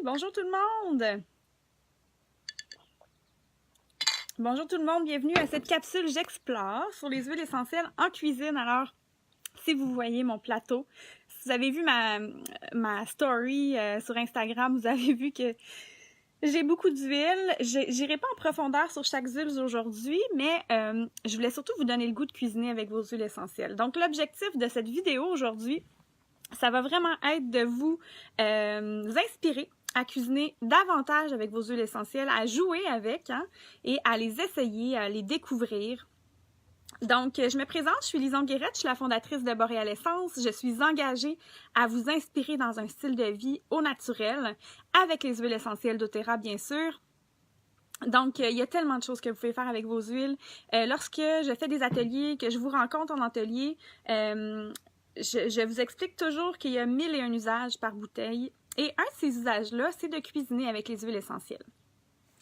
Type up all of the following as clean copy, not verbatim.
bonjour tout le monde! Bonjour tout le monde, bienvenue à cette capsule J'explore sur les huiles essentielles en cuisine. Alors, si vous voyez mon plateau, si vous avez vu ma story sur Instagram, vous avez vu que j'ai beaucoup d'huile. J'irai pas en profondeur sur chaque huile aujourd'hui, mais je voulais surtout vous donner le goût de cuisiner avec vos huiles essentielles. Donc, l'objectif de cette vidéo aujourd'hui, ça va vraiment être de vous inspirer à cuisiner davantage avec vos huiles essentielles, à jouer avec et à les essayer, à les découvrir. Donc, je me présente, je suis Lison Guérette, je suis la fondatrice de Boréal Essence. Je suis engagée à vous inspirer dans un style de vie au naturel, avec les huiles essentielles doTERRA, bien sûr. Donc, il y a tellement de choses que vous pouvez faire avec vos huiles. Lorsque je fais des ateliers, que je vous rencontre en atelier, je vous explique toujours qu'il y a 1001 usages par bouteille. Et un de ces usages-là, c'est de cuisiner avec les huiles essentielles.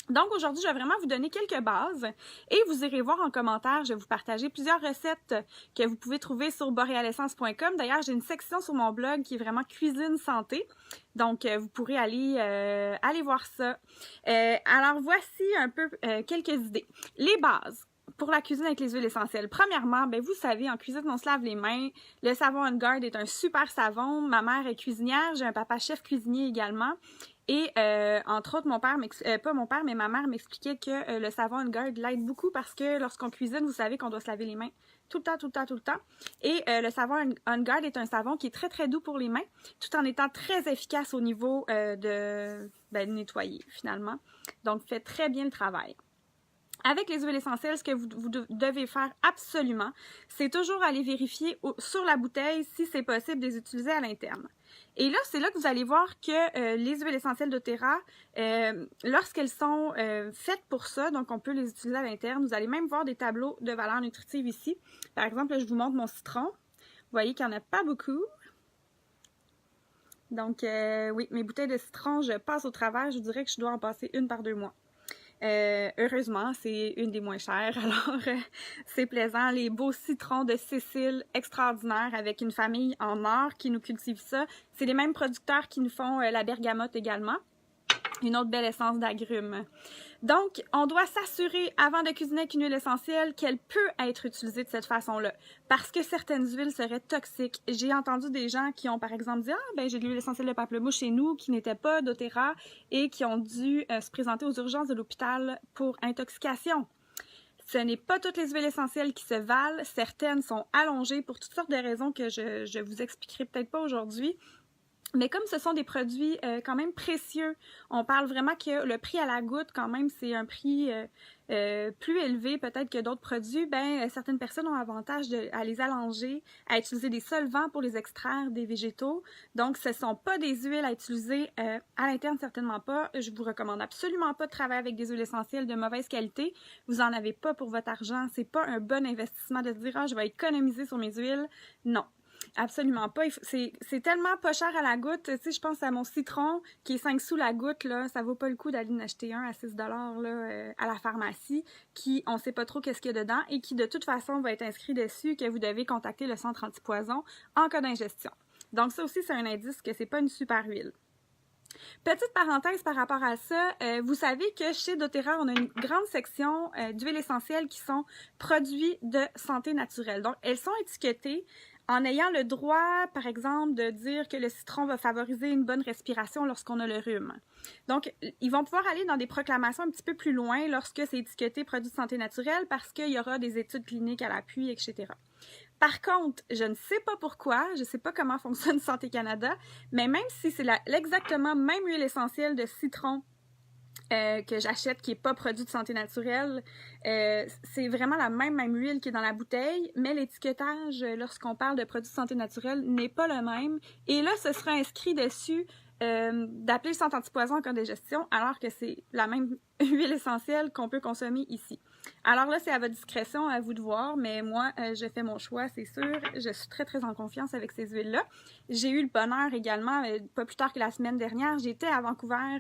Donc aujourd'hui, je vais vraiment vous donner quelques bases et vous irez voir en commentaire, je vais vous partager plusieurs recettes que vous pouvez trouver sur borealessence.com. D'ailleurs, j'ai une section sur mon blog qui est vraiment cuisine santé. Donc, vous pourrez aller voir ça. Alors, voici un peu quelques idées. Les bases pour la cuisine avec les huiles essentielles. Premièrement, vous savez, en cuisine, on se lave les mains. Le savon On Guard est un super savon. Ma mère est cuisinière. J'ai un papa chef cuisinier également. Et entre autres, ma mère m'expliquait que le savon On Guard l'aide beaucoup parce que lorsqu'on cuisine, vous savez qu'on doit se laver les mains tout le temps, tout le temps, tout le temps. Et le savon On Guard est un savon qui est très, très doux pour les mains, tout en étant très efficace au niveau de nettoyer, finalement. Donc, fait très bien le travail. Avec les huiles essentielles, ce que vous devez faire absolument, c'est toujours aller vérifier sur la bouteille si c'est possible de les utiliser à l'interne. Et là, c'est là que vous allez voir que les huiles essentielles doTERRA, lorsqu'elles sont faites pour ça, donc on peut les utiliser à l'interne, vous allez même voir des tableaux de valeur nutritive ici. Par exemple, là, je vous montre mon citron. Vous voyez qu'il n'y en a pas beaucoup. Donc, oui, mes bouteilles de citron, je passe au travers. Je vous dirais que je dois en passer une par 2 mois. Heureusement, c'est une des moins chères, alors c'est plaisant. Les beaux citrons de Cécile, extraordinaires, avec une famille en or qui nous cultive ça. C'est les mêmes producteurs qui nous font la bergamote également. Une autre belle essence d'agrumes. Donc, on doit s'assurer, avant de cuisiner avec une huile essentielle, qu'elle peut être utilisée de cette façon-là. Parce que certaines huiles seraient toxiques. J'ai entendu des gens qui ont, par exemple, dit « Ah, ben j'ai de l'huile essentielle de pamplemousse chez nous, qui n'était pas doTERRA et qui ont dû se présenter aux urgences de l'hôpital pour intoxication. » Ce n'est pas toutes les huiles essentielles qui se valent. Certaines sont allongées pour toutes sortes de raisons que je vous expliquerai peut-être pas aujourd'hui. Mais comme ce sont des produits quand même précieux, on parle vraiment que le prix à la goutte, quand même, c'est un prix plus élevé peut-être que d'autres produits, certaines personnes ont avantage à les allonger, à utiliser des solvants pour les extraire des végétaux. Donc, ce ne sont pas des huiles à utiliser à l'interne, certainement pas. Je vous recommande absolument pas de travailler avec des huiles essentielles de mauvaise qualité. Vous n'en avez pas pour votre argent. C'est pas un bon investissement de se dire « Ah, je vais économiser sur mes huiles ». Non. Absolument pas. C'est tellement pas cher à la goutte. Tu sais, je pense à mon citron qui est 5 sous la goutte, là. Ça vaut pas le coup d'aller en acheter un à 6 là, à la pharmacie, qui, on sait pas trop qu'est-ce qu'il y a dedans et qui, de toute façon, va être inscrit dessus que vous devez contacter le centre antipoison en cas d'ingestion. Donc, ça aussi, c'est un indice que c'est pas une super huile. Petite parenthèse par rapport à ça, vous savez que chez doTERRA, on a une grande section d'huiles essentielles qui sont produits de santé naturelle. Donc, elles sont étiquetées en ayant le droit, par exemple, de dire que le citron va favoriser une bonne respiration lorsqu'on a le rhume. Donc, ils vont pouvoir aller dans des proclamations un petit peu plus loin lorsque c'est étiqueté produit de santé naturelle parce qu'il y aura des études cliniques à l'appui, etc. Par contre, je ne sais pas pourquoi, je ne sais pas comment fonctionne Santé Canada, mais même si c'est l'exactement même huile essentielle de citron que j'achète, qui n'est pas produit de santé naturelle, c'est vraiment la même huile qui est dans la bouteille, mais l'étiquetage, lorsqu'on parle de produits de santé naturelle, n'est pas le même. Et là, ce sera inscrit dessus d'appeler le centre antipoison en cas de gestion, alors que c'est la même huile essentielle qu'on peut consommer ici. Alors là, c'est à votre discrétion, à vous de voir, mais moi, je fais mon choix, c'est sûr. Je suis très, très en confiance avec ces huiles-là. J'ai eu le bonheur également, pas plus tard que la semaine dernière, j'étais à Vancouver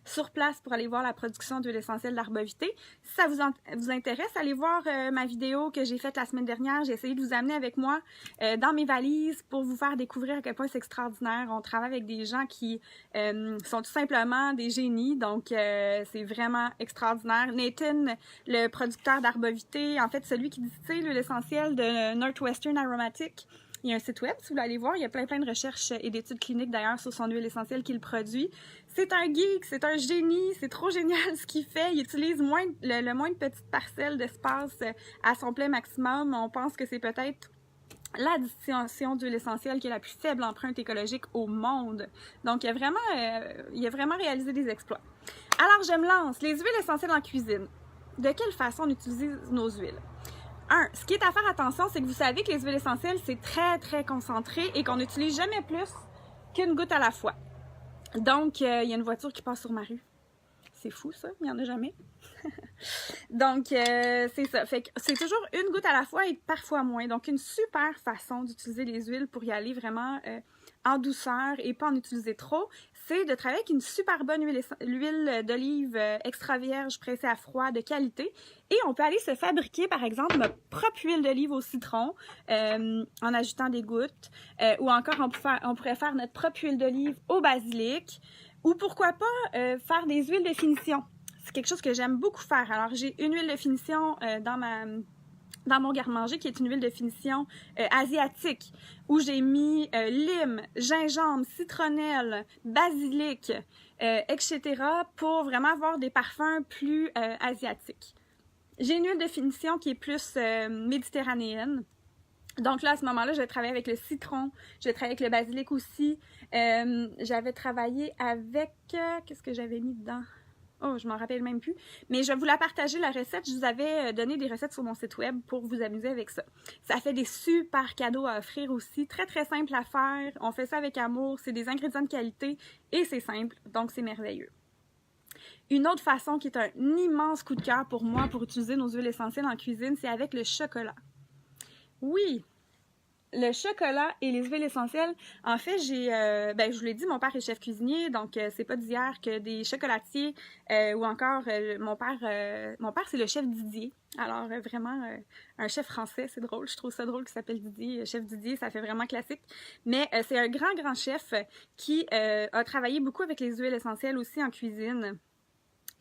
sur place pour aller voir la production d'huile essentielle d'Arbovité. Si ça vous intéresse, allez voir ma vidéo que j'ai faite la semaine dernière. J'ai essayé de vous amener avec moi dans mes valises pour vous faire découvrir à quel point c'est extraordinaire. On travaille avec des gens qui sont tout simplement des génies, donc c'est vraiment extraordinaire. Nathan, le producteur d'Arbovité, en fait celui qui distille l'huile essentielle de Northwestern Aromatic, il y a un site web, si vous voulez aller voir, il y a plein de recherches et d'études cliniques d'ailleurs sur son huile essentielle qu'il produit. C'est un geek, c'est un génie, c'est trop génial ce qu'il fait. Il utilise le moins de petites parcelles d'espace à son plein maximum. On pense que c'est peut-être la distillation d'huile essentielle qui a la plus faible empreinte écologique au monde. Donc, il a vraiment réalisé des exploits. Alors, je me lance. Les huiles essentielles en cuisine. De quelle façon on utilise nos huiles? Ce qui est à faire attention, c'est que vous savez que les huiles essentielles, c'est très, très concentré et qu'on n'utilise jamais plus qu'une goutte à la fois. Donc, il y a une voiture qui passe sur ma rue. C'est fou, ça. Il n'y en a jamais. Donc, c'est ça. Fait que c'est toujours une goutte à la fois et parfois moins. Donc, une super façon d'utiliser les huiles pour y aller vraiment en douceur et pas en utiliser trop, c'est de travailler avec une super bonne huile d'olive extra vierge pressée à froid de qualité. Et on peut aller se fabriquer, par exemple, notre propre huile d'olive au citron en ajoutant des gouttes. Ou encore, on pourrait faire notre propre huile d'olive au basilic. Ou pourquoi pas faire des huiles de finition. C'est quelque chose que j'aime beaucoup faire. Alors, j'ai une huile de finition dans mon garde-manger qui est une huile de finition asiatique où j'ai mis lime, gingembre, citronnelle, basilic, etc. pour vraiment avoir des parfums plus asiatiques. J'ai une huile de finition qui est plus méditerranéenne. Donc là, à ce moment-là, je vais travailler avec le citron, je vais travailler avec le basilic aussi. J'avais travaillé avec... qu'est-ce que j'avais mis dedans? Oh, je m'en rappelle même plus. Mais je vais vous la partager, la recette. Je vous avais donné des recettes sur mon site web pour vous amuser avec ça. Ça fait des super cadeaux à offrir aussi. Très, très simple à faire. On fait ça avec amour. C'est des ingrédients de qualité et c'est simple. Donc, c'est merveilleux. Une autre façon qui est un immense coup de cœur pour moi pour utiliser nos huiles essentielles en cuisine, c'est avec le chocolat. Oui! Le chocolat et les huiles essentielles, en fait, je vous l'ai dit, mon père est chef cuisinier, donc c'est pas d'hier que des chocolatiers ou encore mon père c'est le chef Didier. Alors vraiment un chef français, c'est drôle, je trouve ça drôle qu'il s'appelle Didier, chef Didier, ça fait vraiment classique. Mais c'est un grand chef qui a travaillé beaucoup avec les huiles essentielles aussi en cuisine.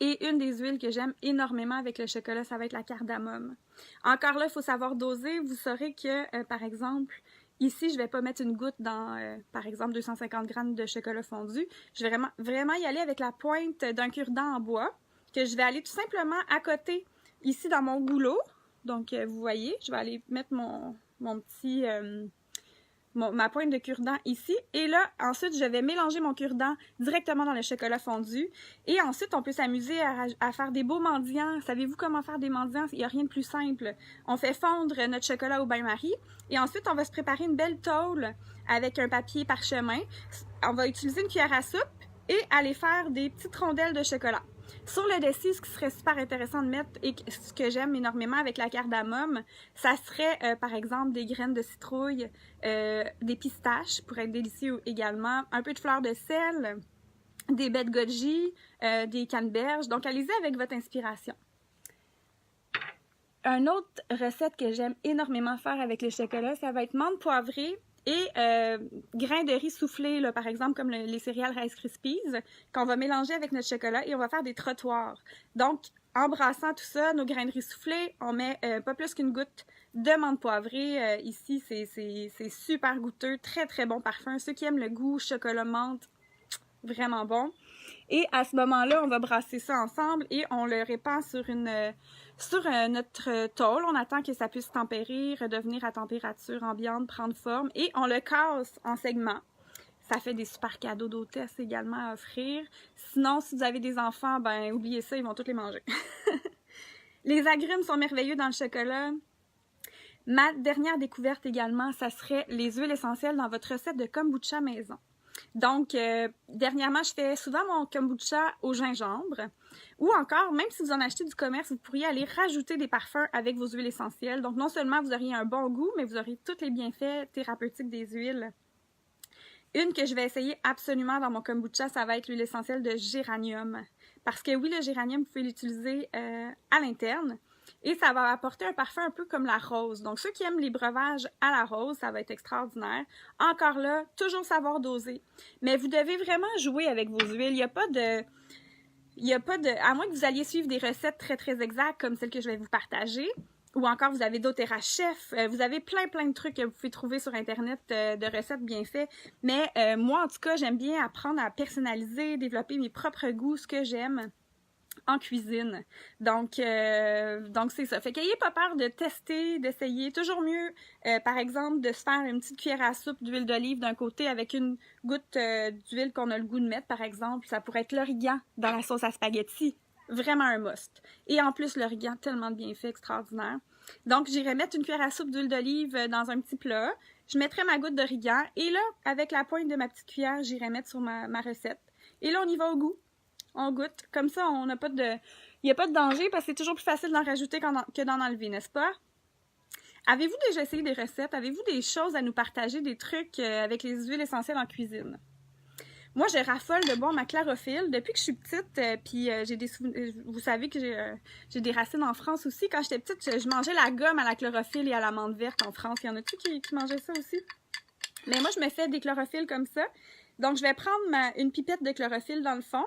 Et une des huiles que j'aime énormément avec le chocolat, ça va être la cardamome. Encore là, il faut savoir doser. Vous saurez que, par exemple, ici, je ne vais pas mettre une goutte dans, par exemple, 250 grammes de chocolat fondu. Je vais vraiment y aller avec la pointe d'un cure-dent en bois, que je vais aller tout simplement à côté, ici, dans mon goulot. Donc, vous voyez, je vais aller mettre mon petit... ma pointe de cure-dent ici. Et là, ensuite, je vais mélanger mon cure-dent directement dans le chocolat fondu. Et ensuite, on peut s'amuser à faire des beaux mendiants. Savez-vous comment faire des mendiants? Il n'y a rien de plus simple. On fait fondre notre chocolat au bain-marie. Et ensuite, on va se préparer une belle tôle avec un papier parchemin. On va utiliser une cuillère à soupe et aller faire des petites rondelles de chocolat. Sur le dessus, ce qui serait super intéressant de mettre et ce que j'aime énormément avec la cardamome, ça serait par exemple des graines de citrouille, des pistaches pour être délicieux également, un peu de fleur de sel, des baies de goji, des canneberges. Donc allez-y avec votre inspiration. Une autre recette que j'aime énormément faire avec le chocolat, ça va être menthe poivrée et grains de riz soufflés, là, par exemple, comme les céréales Rice Krispies, qu'on va mélanger avec notre chocolat et on va faire des trottoirs. Donc, en brassant tout ça, nos grains de riz soufflés, on met pas plus qu'une goutte de menthe poivrée. Ici, c'est super goûteux, très très bon parfum. Ceux qui aiment le goût chocolat-menthe, vraiment bon. Et à ce moment-là, on va brasser ça ensemble et on le répand sur notre tôle. On attend que ça puisse tempérer, redevenir à température ambiante, prendre forme et on le casse en segments. Ça fait des super cadeaux d'hôtesse également à offrir. Sinon, si vous avez des enfants, ben oubliez ça, ils vont tous les manger. Les agrumes sont merveilleux dans le chocolat. Ma dernière découverte également, ça serait les huiles essentielles dans votre recette de kombucha maison. Donc, dernièrement, je fais souvent mon kombucha au gingembre. Ou encore, même si vous en achetez du commerce, vous pourriez aller rajouter des parfums avec vos huiles essentielles. Donc, non seulement vous auriez un bon goût, mais vous auriez tous les bienfaits thérapeutiques des huiles. Une que je vais essayer absolument dans mon kombucha, ça va être l'huile essentielle de géranium. Parce que oui, le géranium, vous pouvez l'utiliser à l'interne. Et ça va apporter un parfum un peu comme la rose. Donc, ceux qui aiment les breuvages à la rose, ça va être extraordinaire. Encore là, toujours savoir doser. Mais vous devez vraiment jouer avec vos huiles. Il n'y a pas de... À moins que vous alliez suivre des recettes très, très exactes comme celles que je vais vous partager, ou encore vous avez doTERRA Chef, vous avez plein de trucs que vous pouvez trouver sur Internet de recettes bien faites. Mais moi, en tout cas, j'aime bien apprendre à personnaliser, développer mes propres goûts, ce que j'aime en cuisine. Donc c'est ça. Fait qu'ayez pas peur de tester, d'essayer. Toujours mieux, par exemple, de se faire une petite cuillère à soupe d'huile d'olive d'un côté avec une goutte d'huile qu'on a le goût de mettre, par exemple. Ça pourrait être l'origan dans la sauce à spaghetti. Vraiment un must. Et en plus, l'origan, tellement de bienfaits extraordinaires. Donc, j'irai mettre une cuillère à soupe d'huile d'olive dans un petit plat. Je mettrai ma goutte d'origan. Et là, avec la pointe de ma petite cuillère, j'irai mettre sur ma recette. Et là, on y va au goût. On goûte. Comme ça, on n'a pas de... Il n'y a pas de danger parce que c'est toujours plus facile d'en rajouter que d'en enlever, n'est-ce pas? Avez-vous déjà essayé des recettes? Avez-vous des choses à nous partager, des trucs avec les huiles essentielles en cuisine? Moi, je raffole de boire ma chlorophylle. Depuis que je suis petite, puis j'ai des vous savez que j'ai des racines en France aussi. Quand j'étais petite, je mangeais la gomme à la chlorophylle et à la menthe verte en France. Il y en a-tu qui mangeaient ça aussi? Mais moi, je me fais des chlorophylles comme ça. Donc, je vais prendre une pipette de chlorophylle dans le fond.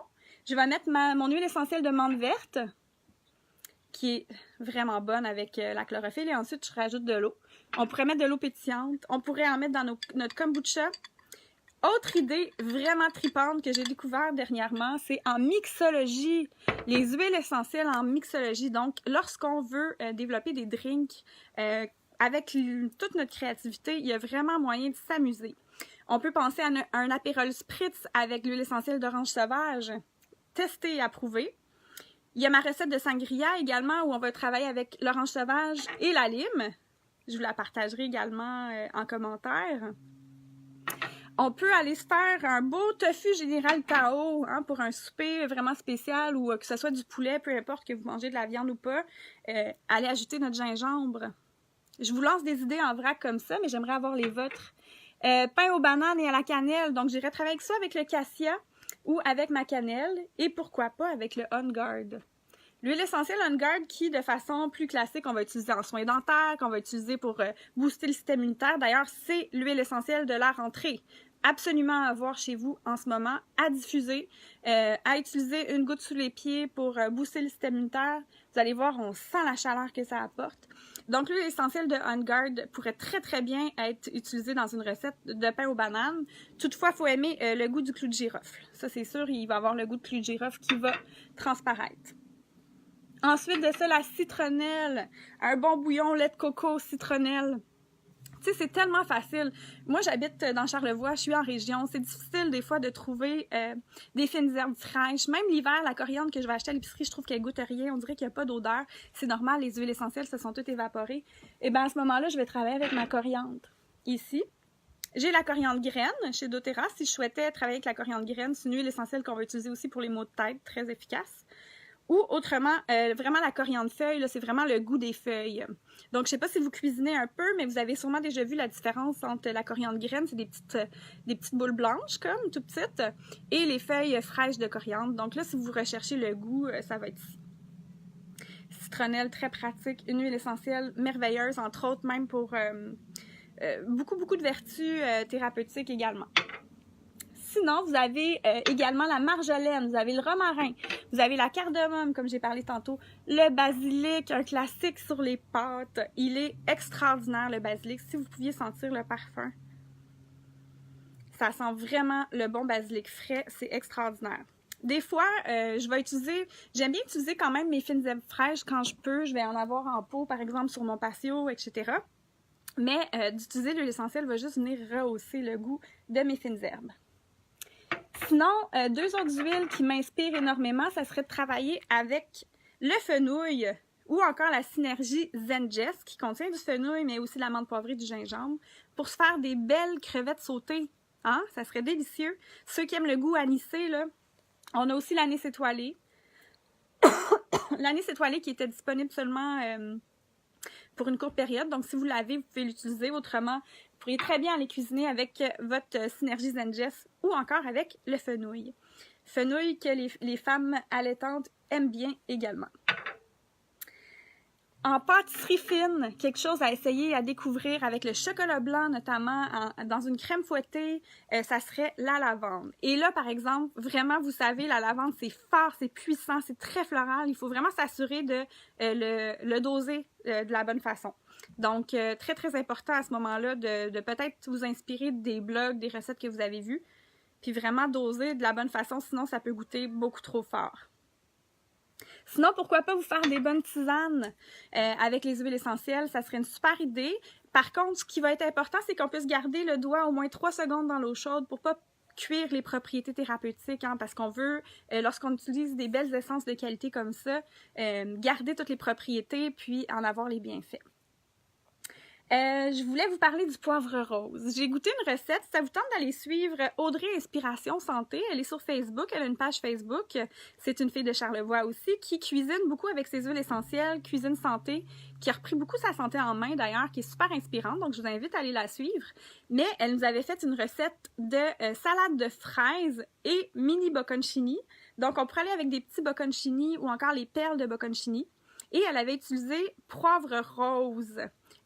Je vais mettre mon huile essentielle de menthe verte, qui est vraiment bonne avec la chlorophylle. Et ensuite, je rajoute de l'eau. On pourrait mettre de l'eau pétillante. On pourrait en mettre dans notre kombucha. Autre idée vraiment tripante que j'ai découvert dernièrement, c'est en mixologie. Les huiles essentielles en mixologie. Donc, lorsqu'on veut développer des drinks avec toute notre créativité, il y a vraiment moyen de s'amuser. On peut penser à un apérol spritz avec l'huile essentielle d'orange sauvage. Testé et approuvé. Il y a ma recette de sangria également où on va travailler avec l'orange sauvage et la lime. Je vous la partagerai également en commentaire. On peut aller se faire un beau tofu général Tao pour un souper vraiment spécial ou que ce soit du poulet, peu importe que vous mangez de la viande ou pas. Allez ajouter notre gingembre. Je vous lance des idées en vrac comme ça, mais j'aimerais avoir les vôtres. Pain aux bananes et à la cannelle. Donc, j'irai travailler avec ça avec le cassia ou avec ma cannelle et pourquoi pas avec le On Guard. L'huile essentielle On Guard qui, de façon plus classique, on va utiliser en soins dentaires, qu'on va utiliser pour booster le système immunitaire. D'ailleurs, c'est l'huile essentielle de la rentrée. Absolument à avoir chez vous en ce moment, à diffuser, à utiliser une goutte sous les pieds pour booster le système immunitaire. Vous allez voir, on sent la chaleur que ça apporte. Donc, l'huile essentielle de On Guard pourrait très bien être utilisée dans une recette de pain aux bananes. Toutefois, il faut aimer le goût du clou de girofle. Ça, c'est sûr, il va avoir le goût de clou de girofle qui va transparaître. Ensuite de ça, la citronnelle. Un bon bouillon lait de coco citronnelle. Tu sais, c'est tellement facile. Moi, j'habite dans Charlevoix, je suis en région. C'est difficile des fois de trouver des fines herbes fraîches. Même l'hiver, la coriandre que je vais acheter à l'épicerie, je trouve qu'elle goûte rien. On dirait qu'il n'y a pas d'odeur. C'est normal, les huiles essentielles se sont toutes évaporées. Et bien, à ce moment-là, je vais travailler avec ma coriandre. Ici, j'ai la coriandre graine chez doTERRA. Si je souhaitais travailler avec la coriandre graine, c'est une huile essentielle qu'on va utiliser aussi pour les maux de tête, très efficace. Ou autrement, vraiment la coriandre feuille, c'est vraiment le goût des feuilles. Donc, je ne sais pas si vous cuisinez un peu, mais vous avez sûrement déjà vu la différence entre la coriandre graine, c'est des petites boules blanches, comme, tout petites, et les feuilles fraîches de coriandre. Donc là, si vous recherchez le goût, ça va être ici. Citronnelle, très pratique, une huile essentielle merveilleuse, entre autres, même pour beaucoup de vertus thérapeutiques également. Sinon, vous avez également la marjolaine, vous avez le romarin, vous avez la cardamome, comme j'ai parlé tantôt, le basilic, un classique sur les pâtes. Il est extraordinaire, le basilic. Si vous pouviez sentir le parfum, ça sent vraiment le bon basilic frais, c'est extraordinaire. Des fois, j'aime bien utiliser quand même mes fines herbes fraîches quand je peux. Je vais en avoir en pot, par exemple, sur mon patio, etc. Mais d'utiliser l'huile essentielle va juste venir rehausser le goût de mes fines herbes. Sinon, deux autres huiles qui m'inspirent énormément, ça serait de travailler avec le fenouil ou encore la synergie Zengest qui contient du fenouil mais aussi de la menthe poivrée et du gingembre pour se faire des belles crevettes sautées. Hein? Ça serait délicieux. Ceux qui aiment le goût anisé, là, on a aussi l'anis étoilé. L'anis étoilé qui était disponible seulement pour une courte période. Donc, si vous l'avez, vous pouvez l'utiliser. Autrement, vous pourriez très bien aller cuisiner avec votre Synergie Zengest ou encore avec le fenouil. Fenouil que les femmes allaitantes aiment bien également. En pâtisserie fine, quelque chose à essayer, à découvrir avec le chocolat blanc, notamment dans une crème fouettée, ça serait la lavande. Et là, par exemple, vraiment, vous savez, la lavande, c'est fort, c'est puissant, c'est très floral. Il faut vraiment s'assurer de le doser de la bonne façon. Donc, très, très important à ce moment-là de peut-être vous inspirer des blogs, des recettes que vous avez vues, puis vraiment doser de la bonne façon, sinon ça peut goûter beaucoup trop fort. Sinon, pourquoi pas vous faire des bonnes tisanes avec les huiles essentielles, ça serait une super idée. Par contre, ce qui va être important, c'est qu'on puisse garder le doigt au moins 3 secondes dans l'eau chaude pour pas cuire les propriétés thérapeutiques, hein, parce qu'on veut, lorsqu'on utilise des belles essences de qualité comme ça, garder toutes les propriétés puis en avoir les bienfaits. Je voulais vous parler du poivre rose. J'ai goûté une recette. Si ça vous tente d'aller suivre Audrey Inspiration Santé, elle est sur Facebook, elle a une page Facebook. C'est une fille de Charlevoix aussi qui cuisine beaucoup avec ses huiles essentielles, cuisine santé, qui a repris beaucoup sa santé en main d'ailleurs, qui est super inspirante. Donc, je vous invite à aller la suivre. Mais elle nous avait fait une recette de salade de fraises et mini bocconcini. Donc, on pourrait aller avec des petits bocconcini ou encore les perles de bocconcini. Et elle avait utilisé poivre rose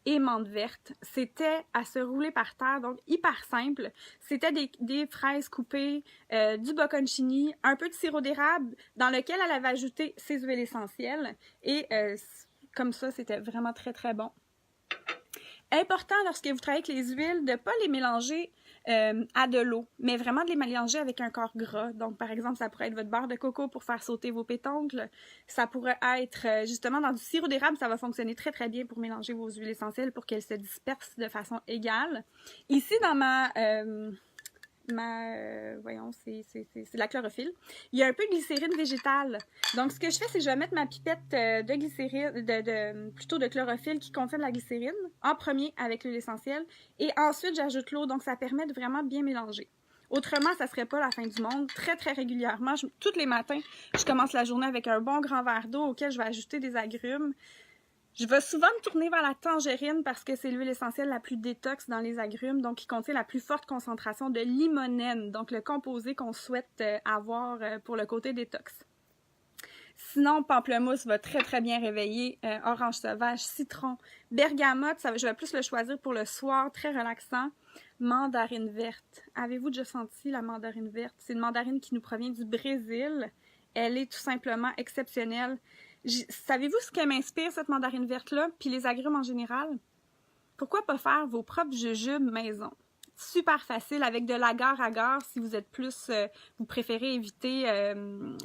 et menthe verte. C'était à se rouler par terre, donc hyper simple. C'était des fraises coupées, du bocconcini, un peu de sirop d'érable dans lequel elle avait ajouté ses huiles essentielles. Et comme ça, c'était vraiment très, très bon. Important, lorsque vous travaillez avec les huiles, de ne pas les mélanger à de l'eau, mais vraiment de les mélanger avec un corps gras. Donc, par exemple, ça pourrait être votre beurre de coco pour faire sauter vos pétoncles. Ça pourrait être, justement, dans du sirop d'érable, ça va fonctionner très, très bien pour mélanger vos huiles essentielles pour qu'elles se dispersent de façon égale. Ici, dans voyons, c'est la chlorophylle. Il y a un peu de glycérine végétale. Donc, ce que je fais, c'est que je vais mettre ma pipette de glycérine, plutôt de chlorophylle qui contient de la glycérine, en premier avec l'huile essentielle, et ensuite, j'ajoute l'eau. Donc, ça permet de vraiment bien mélanger. Autrement, ça serait pas la fin du monde. Très, très régulièrement, tous les matins, je commence la journée avec un bon grand verre d'eau auquel je vais ajouter des agrumes. Je vais souvent me tourner vers la tangerine parce que c'est l'huile essentielle la plus détox dans les agrumes, donc qui contient la plus forte concentration de limonène, donc le composé qu'on souhaite avoir pour le côté détox. Sinon, pamplemousse va très très bien réveiller, orange sauvage, citron, bergamote, je vais plus le choisir pour le soir, très relaxant. Mandarine verte. Avez-vous déjà senti la mandarine verte? C'est une mandarine qui nous provient du Brésil. Elle est tout simplement exceptionnelle. Savez-vous ce qu'elle m'inspire, cette mandarine verte-là, puis les agrumes en général? Pourquoi pas faire vos propres jujubes maison? Super facile, avec de l'agar-agar, si vous êtes plus, vous préférez éviter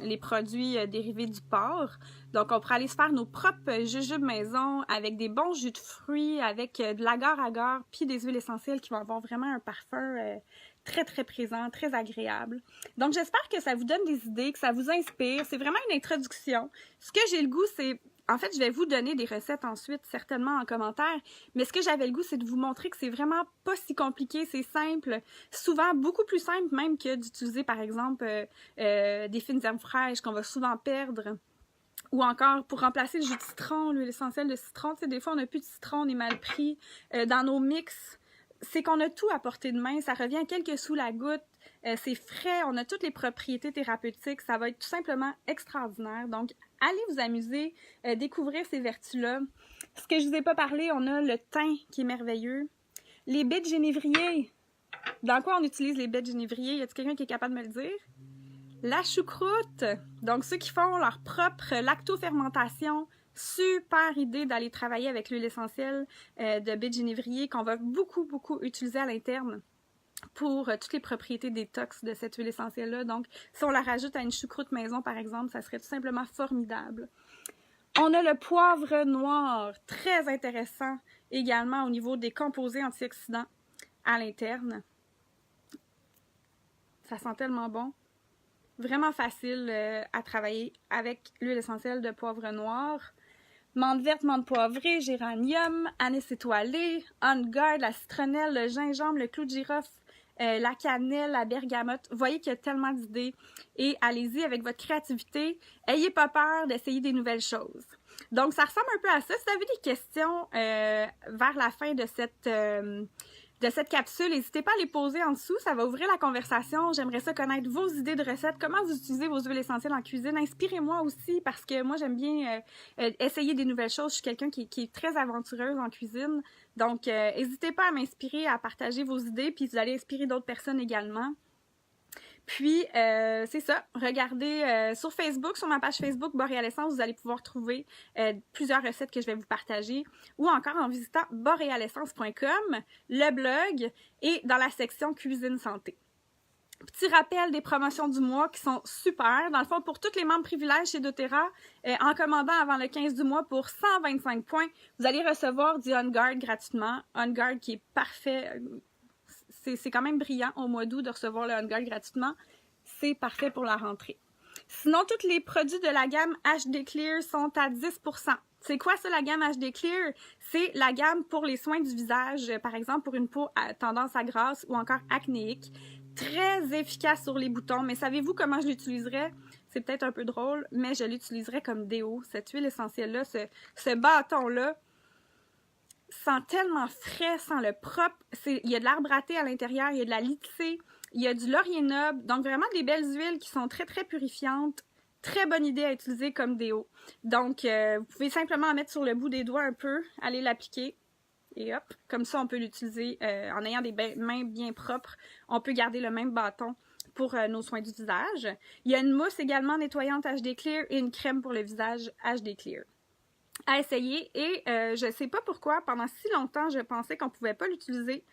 les produits dérivés du porc. Donc, on pourrait aller se faire nos propres jujubes maison avec des bons jus de fruits, avec de l'agar-agar, puis des huiles essentielles qui vont avoir vraiment un parfum très, très présent, très agréable. Donc, j'espère que ça vous donne des idées, que ça vous inspire. C'est vraiment une introduction. Ce que j'ai le goût, c'est... En fait, je vais vous donner des recettes ensuite, certainement en commentaire, mais ce que j'avais le goût, c'est de vous montrer que c'est vraiment pas si compliqué, c'est simple, souvent beaucoup plus simple même que d'utiliser, par exemple, des fines herbes fraîches qu'on va souvent perdre, ou encore pour remplacer le jus de citron, l'huile essentielle de citron. Tu sais, des fois, on n'a plus de citron, on est mal pris dans nos mix. C'est qu'on a tout à portée de main, ça revient à quelques sous la goutte, c'est frais, on a toutes les propriétés thérapeutiques, ça va être tout simplement extraordinaire. Donc, allez vous amuser, découvrir ces vertus-là. Ce que je vous ai pas parlé, on a le thym qui est merveilleux. Les baies de génévrier. Dans quoi on utilise les baies de génévrier? Y a-t-il quelqu'un qui est capable de me le dire? La choucroute. Donc, ceux qui font leur propre lactofermentation, super idée d'aller travailler avec l'huile essentielle de baie de génévrier qu'on va beaucoup, beaucoup utiliser à l'interne pour toutes les propriétés détox de cette huile essentielle-là. Donc, si on la rajoute à une choucroute maison, par exemple, ça serait tout simplement formidable. On a le poivre noir, très intéressant également au niveau des composés antioxydants à l'interne. Ça sent tellement bon. Vraiment facile à travailler avec l'huile essentielle de poivre noir. Menthe verte, menthe poivrée, géranium, anis étoilé, on guard, la citronnelle, le gingembre, le clou de girofle, la cannelle, la bergamote. Vous voyez qu'il y a tellement d'idées et allez-y avec votre créativité. Ayez pas peur d'essayer des nouvelles choses. Donc, ça ressemble un peu à ça. Si vous avez des questions vers la fin de cette capsule, n'hésitez pas à les poser en dessous, ça va ouvrir la conversation. J'aimerais ça connaître vos idées de recettes, comment vous utilisez vos huiles essentielles en cuisine. Inspirez-moi aussi parce que moi, j'aime bien essayer des nouvelles choses. Je suis quelqu'un qui est très aventureuse en cuisine. Donc, n'hésitez pas à m'inspirer, à partager vos idées, puis vous allez inspirer d'autres personnes également. Puis, c'est ça, regardez sur Facebook, sur ma page Facebook Boréal Essence, vous allez pouvoir trouver plusieurs recettes que je vais vous partager, ou encore en visitant borealessence.com, le blog, et dans la section Cuisine Santé. Petit rappel des promotions du mois qui sont super. Dans le fond, pour tous les membres privilèges chez doTERRA, en commandant avant le 15 du mois pour 125 points, vous allez recevoir du On Guard gratuitement. On Guard qui est parfait. C'est quand même brillant au mois d'août de recevoir le On Guard gratuitement. C'est parfait pour la rentrée. Sinon, tous les produits de la gamme HD Clear sont à 10%. C'est quoi ça, la gamme HD Clear? C'est la gamme pour les soins du visage, par exemple pour une peau à tendance à grasse ou encore acnéique. Très efficace sur les boutons, mais savez-vous comment je l'utiliserais? C'est peut-être un peu drôle, mais je l'utiliserais comme déo. Cette huile essentielle-là, ce bâton-là, sent tellement frais, sent le propre. Il y a de l'arbre à thé à l'intérieur, il y a de la lycée, il y a du laurier noble. Donc, vraiment des belles huiles qui sont très, très purifiantes. Très bonne idée à utiliser comme déo. Donc, vous pouvez simplement en mettre sur le bout des doigts un peu, aller l'appliquer. Et hop, comme ça, on peut l'utiliser en ayant des mains bien propres. On peut garder le même bâton pour nos soins du visage. Il y a une mousse également nettoyante HD Clear et une crème pour le visage HD Clear à essayer. Et je sais pas pourquoi, pendant si longtemps, je pensais qu'on pouvait pas l'utiliser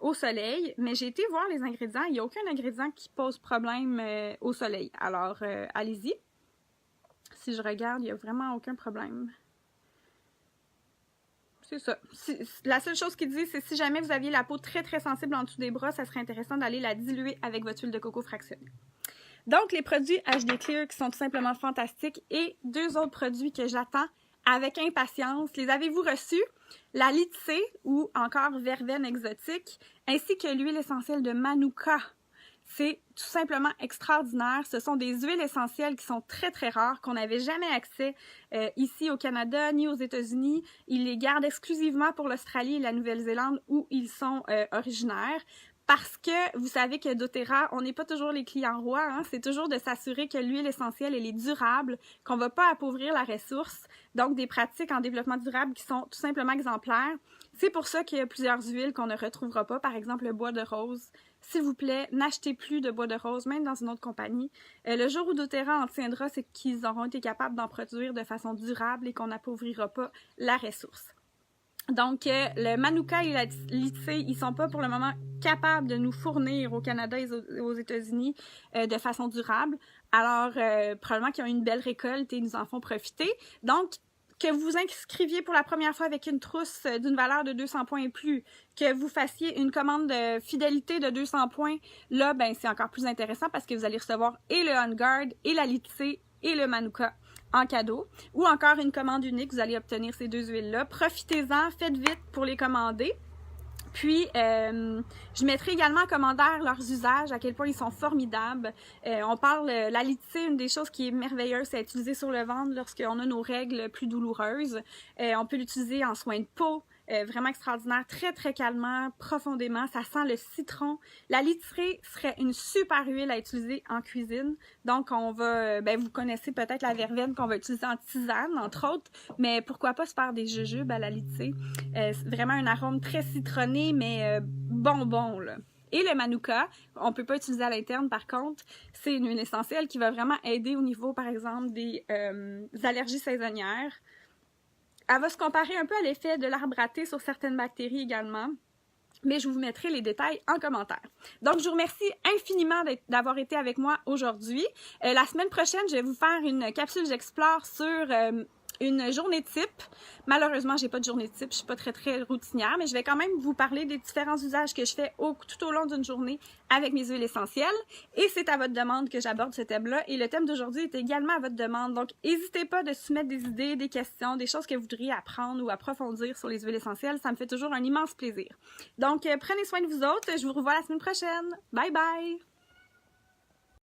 au soleil, mais j'ai été voir les ingrédients. Il n'y a aucun ingrédient qui pose problème au soleil. Alors, allez-y. Si je regarde, il n'y a vraiment aucun problème. C'est ça. La seule chose qu'il dit, c'est si jamais vous aviez la peau très très sensible en dessous des bras, ça serait intéressant d'aller la diluer avec votre huile de coco fractionnée. Donc, les produits HD Clear qui sont tout simplement fantastiques et deux autres produits que j'attends avec impatience. Les avez-vous reçus? La Lycée ou encore Verveine exotique, ainsi que l'huile essentielle de Manuka. C'est tout simplement extraordinaire. Ce sont des huiles essentielles qui sont très très rares, qu'on n'avait jamais accès ici au Canada ni aux États-Unis. Ils les gardent exclusivement pour l'Australie et la Nouvelle-Zélande où ils sont originaires. Parce que vous savez que doTERRA, on n'est pas toujours les clients rois, hein? C'est toujours de s'assurer que l'huile essentielle elle est durable, qu'on ne va pas appauvrir la ressource, donc des pratiques en développement durable qui sont tout simplement exemplaires. C'est pour ça qu'il y a plusieurs huiles qu'on ne retrouvera pas, par exemple le bois de rose. S'il vous plaît, n'achetez plus de bois de rose, même dans une autre compagnie. Le jour où doTERRA en tiendra, c'est qu'ils auront été capables d'en produire de façon durable et qu'on n'appauvrira pas la ressource. Donc, le Manuka et la Lycée, ils sont pas pour le moment capables de nous fournir au Canada et aux États-Unis de façon durable. Alors, probablement qu'ils ont une belle récolte et nous en font profiter. Donc, que vous vous inscriviez pour la première fois avec une trousse d'une valeur de 200 points et plus, que vous fassiez une commande de fidélité de 200 points, là, ben c'est encore plus intéressant parce que vous allez recevoir et le On Guard, et la Lycée, et le Manuka en cadeau, ou encore une commande unique, vous allez obtenir ces deux huiles-là. Profitez-en, faites vite pour les commander. Puis, je mettrai également en commentaire leurs usages, à quel point ils sont formidables. On parle, la Lycée, une des choses qui est merveilleuse, c'est à utiliser sur le ventre lorsqu'on a nos règles plus douloureuses. On peut l'utiliser en soins de peau. Vraiment extraordinaire, très très calmant, profondément, ça sent le citron. La Lycée serait une super huile à utiliser en cuisine, donc on va, vous connaissez peut-être la verveine qu'on va utiliser en tisane, entre autres, mais pourquoi pas se faire des jujubes à la Lycée. C'est vraiment un arôme très citronné, mais bonbon, là. Et le Manuka, on peut pas utiliser à l'interne par contre, c'est une huile essentielle qui va vraiment aider au niveau, par exemple, des allergies saisonnières. Elle va se comparer un peu à l'effet de l'arbre à thé sur certaines bactéries également, mais je vous mettrai les détails en commentaire. Donc, je vous remercie infiniment d'avoir été avec moi aujourd'hui. La semaine prochaine, je vais vous faire une capsule j'explore sur une journée type. Malheureusement, j'ai pas de journée type, je suis pas très routinière, mais je vais quand même vous parler des différents usages que je fais tout au long d'une journée avec mes huiles essentielles. Et c'est à votre demande que j'aborde ce thème-là. Et le thème d'aujourd'hui est également à votre demande. Donc, n'hésitez pas de soumettre des idées, des questions, des choses que vous voudriez apprendre ou approfondir sur les huiles essentielles. Ça me fait toujours un immense plaisir. Donc, prenez soin de vous autres. Je vous revois la semaine prochaine. Bye bye!